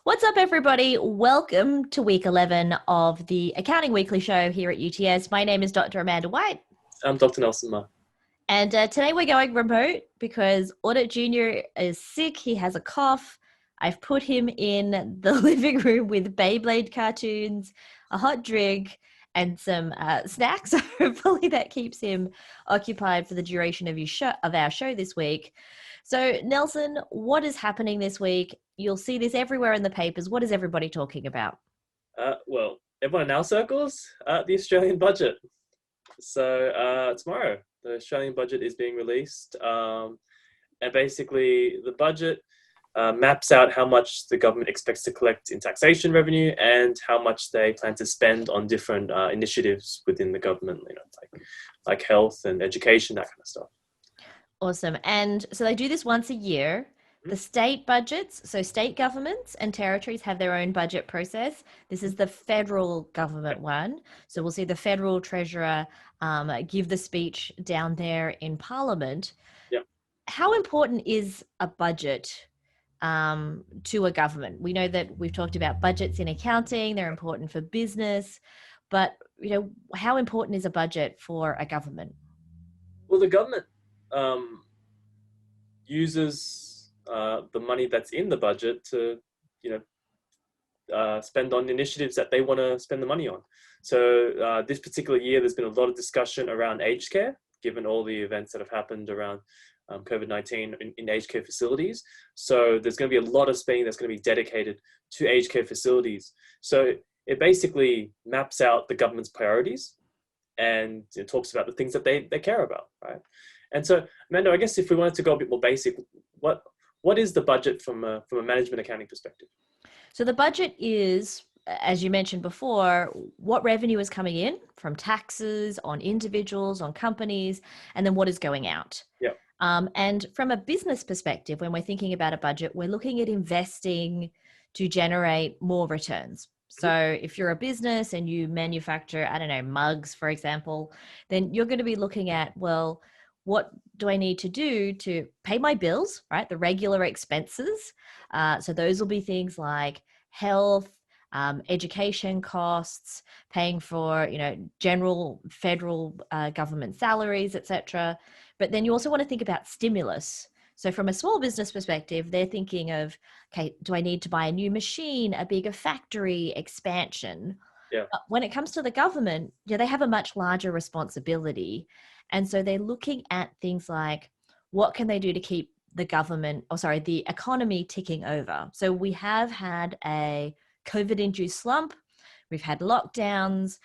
What's up, everybody? Welcome to week 11 of the Accounting Weekly Show here at UTS. My name is Dr. Amanda White. I'm Dr. Nelson Ma. And today we're going remote because Audit Junior is sick. He has a cough. I've put him in the living room with Beyblade cartoons, a hot drink, and some snacks. Hopefully that keeps him occupied for the duration of our show this week. So, Nelson, what is happening this week? You'll see this everywhere in the papers. What is everybody talking about? Well, everyone in our circles, the Australian budget. So tomorrow, the Australian budget is being released. And basically, the budget maps out how much the government expects to collect in taxation revenue and how much they plan to spend on different initiatives within the government, like health and education, that kind of stuff. Awesome. And so they do this once a year. The state budgets, so state governments and territories have their own budget process. This is the federal government one. So we'll see the federal treasurer give the speech down there in Parliament. Yeah. How important is a budget to a government? We know that we've talked about budgets in accounting. They're important for business. But, how important is a budget for a government? Well, the government uses the money that's in the budget to, spend on initiatives that they want to spend the money on. So this particular year, there's been a lot of discussion around aged care, given all the events that have happened around COVID-19 in aged care facilities. So there's going to be a lot of spending that's going to be dedicated to aged care facilities. So it basically maps out the government's priorities and it talks about the things that they care about, right? And so, Amanda, I guess if we wanted to go a bit more basic, what is the budget from a management accounting perspective? So the budget is, as you mentioned before, what revenue is coming in from taxes on individuals, on companies, and then what is going out. Yeah. And from a business perspective, when we're thinking about a budget, we're looking at investing to generate more returns. So if you're a business and you manufacture, mugs, for example, then you're going to be looking at, well, what do I need to do to pay my bills, right? The regular expenses. So those will be things like health, education costs, paying for, general federal government salaries, etc. But then you also want to think about stimulus. So from a small business perspective, they're thinking of, okay, do I need to buy a new machine, a bigger factory, expansion? Yeah. But when it comes to the government, they have a much larger responsibility. And so they're looking at things like, what can they do to keep the economy ticking over? So we have had a COVID-induced slump. We've had lockdowns.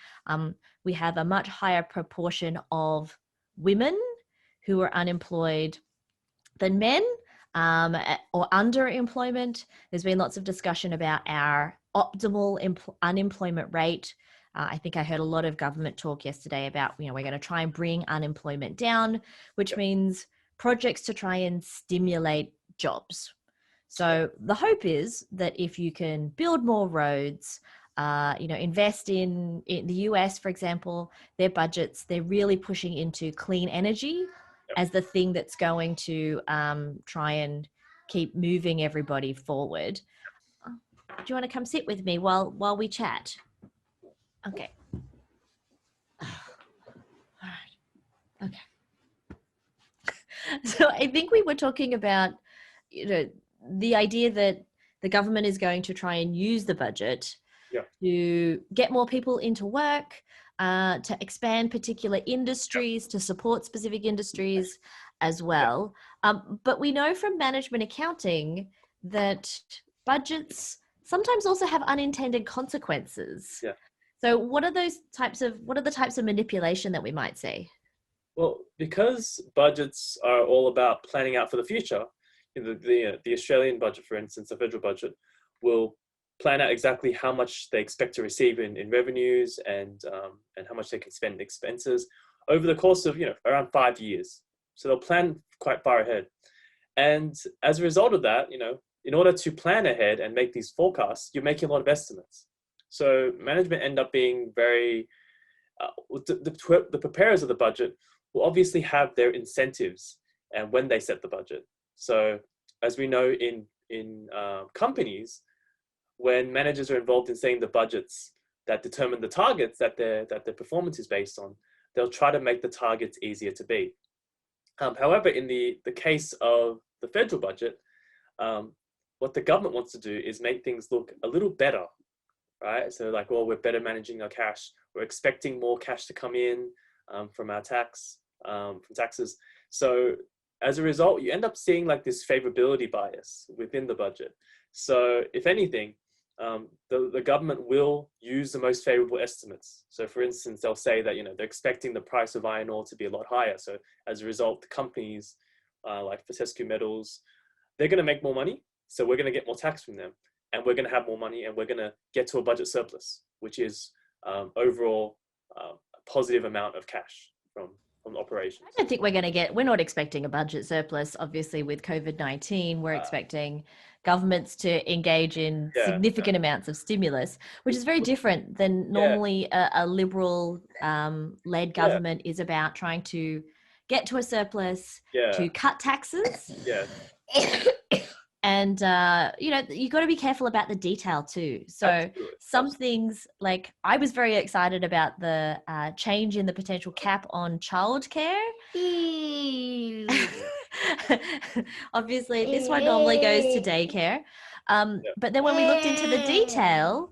We have a much higher proportion of women who are unemployed than men, or underemployment. There's been lots of discussion about our optimal unemployment rate. I think I heard a lot of government talk yesterday about, we're going to try and bring unemployment down, which means projects to try and stimulate jobs. So the hope is that if you can build more roads, invest in the US, for example, their budgets, they're really pushing into clean energy as the thing that's going to try and keep moving everybody forward. Do you want to come sit with me while we chat? Okay. All right. Okay. So I think we were talking about, the idea that the government is going to try and use the budget to get more people into work, to expand particular industries, to support specific industries as well. But we know from management accounting that budgets sometimes also have unintended consequences. Yeah. So what are the types of manipulation that we might see? Well, because budgets are all about planning out for the future, the Australian budget, for instance, the federal budget, will plan out exactly how much they expect to receive in revenues and how much they can spend in expenses over the course of around 5 years. So they'll plan quite far ahead, and as a result of that, in order to plan ahead and make these forecasts, you're making a lot of estimates. So management end up being very the preparers of the budget will obviously have their incentives and when they set the budget. So as we know in companies, when managers are involved in setting the budgets that determine the targets that their performance is based on, they'll try to make the targets easier to beat. However, in the case of the federal budget, what the government wants to do is make things look a little better, right? So like, well, we're better managing our cash. We're expecting more cash to come in from our from taxes. So as a result, you end up seeing like this favorability bias within the budget. So if anything, the government will use the most favorable estimates. So for instance, they'll say that, they're expecting the price of iron ore to be a lot higher. So as a result, the companies like Fortescue Metals, they're going to make more money. So we're going to get more tax from them, and we're going to have more money, and we're going to get to a budget surplus, which is overall a positive amount of cash from operations. I don't think we're not expecting a budget surplus. Obviously, with COVID-19, we're expecting governments to engage in significant amounts of stimulus, which is very different than normally a liberal led government is about trying to get to a surplus, to cut taxes. And, you got to be careful about the detail too. So some things, like I was very excited about the change in the potential cap on childcare. Obviously, this one normally goes to daycare. But then when we looked into the detail,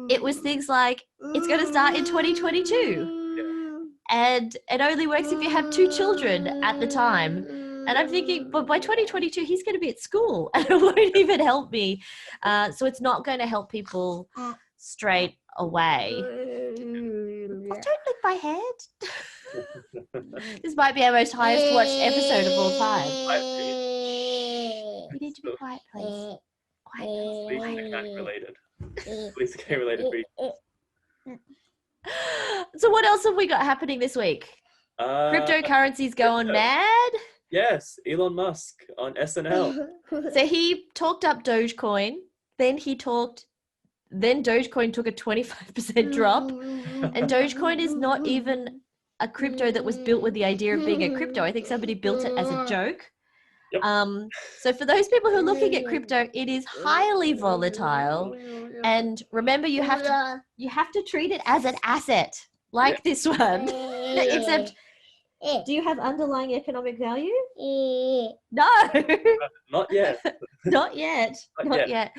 it was things like, it's going to start in 2022. And it only works if you have 2 children at the time. And I'm thinking, but by 2022, he's going to be at school and it won't even help me. So it's not going to help people straight away. Oh, don't lick my head. This might be our most highest watched episode of all time. You need to be quiet, please. Quiet, please. Please account related. Please account related. So what else have we got happening this week? Cryptocurrency's going mad. Yes, Elon Musk on SNL. So he talked up Dogecoin, then Dogecoin took a 25% drop, and Dogecoin is not even a crypto that was built with the idea of being a crypto. I think somebody built it as a joke. Yep. So for those people who are looking at crypto, it is highly volatile, and remember, you have to treat it as an asset, like this one, except. Do you have underlying economic value? No. Not yet. Not yet. Not yet.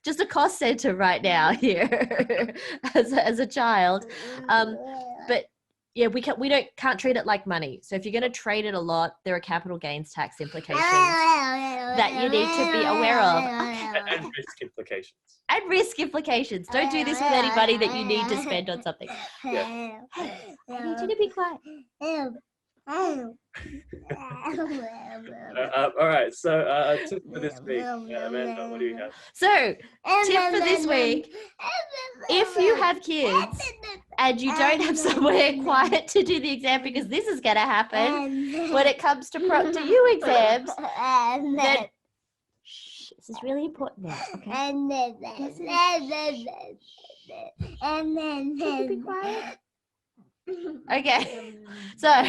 Just a cost center right now here as a child. But yeah, we can't treat it like money. So if you're going to trade it a lot, there are capital gains tax implications that you need to be aware of. Okay. And risk implications. And risk implications. Don't do this with any money that you need to spend on something. Yeah. Hey, I need you to be quiet. All right. So tip for this week, Amanda, what do you have? So tip for this week: if you have kids and you don't have somewhere quiet to do the exam, because this is going to happen when it comes to Proctor U exams, then this is really important now. Okay. Be quiet. Okay, so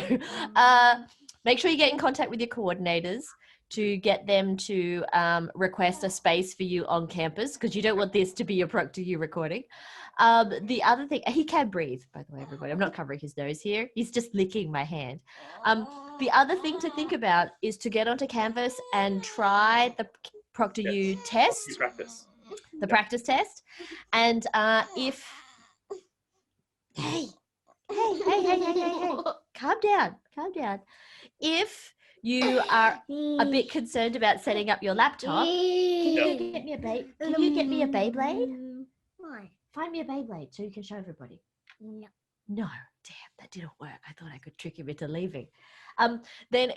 make sure you get in contact with your coordinators to get them to request a space for you on campus, because you don't want this to be your Proctor U recording. The other thing, he can breathe, by the way, everybody. I'm not covering his nose here. He's just licking my hand. The other thing to think about is to get onto Canvas and try the Proctor U test, the practice test. And if... Hey, calm down. If you are a bit concerned about setting up your laptop, can you get me a Beyblade? Why? Find me a Beyblade so you can show everybody. No. No, damn, that didn't work. I thought I could trick him into leaving. Then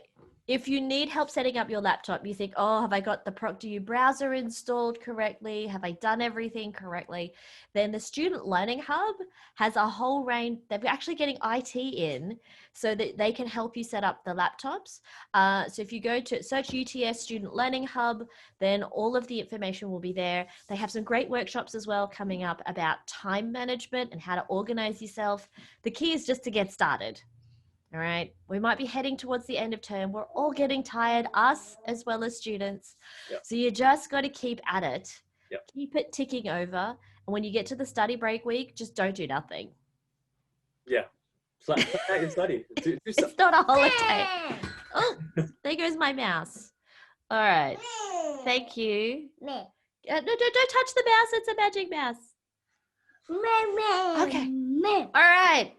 if you need help setting up your laptop, you think, oh, have I got the Proctor U browser installed correctly? Have I done everything correctly? Then the Student Learning Hub has a whole range. They're actually getting IT in so that they can help you set up the laptops. So if you go to search UTS Student Learning Hub, then all of the information will be there. They have some great workshops as well coming up about time management and how to organize yourself. The key is just to get started. All right. We might be heading towards the end of term. We're all getting tired, us as well as students. Yep. So you just got to keep at it. Yep. Keep it ticking over. And when you get to the study break week, just don't do nothing. Yeah. Plan out your study. Do It's not a holiday. Oh, there goes my mouse. All right. Thank you. No, don't touch the mouse. It's a magic mouse. Okay. All right.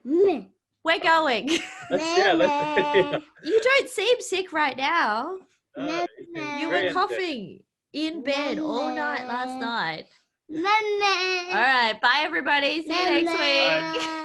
We're going. Let's You don't seem sick right now. You were very coughing in bed all night last night. All right. Bye, everybody. See you next week. Bye.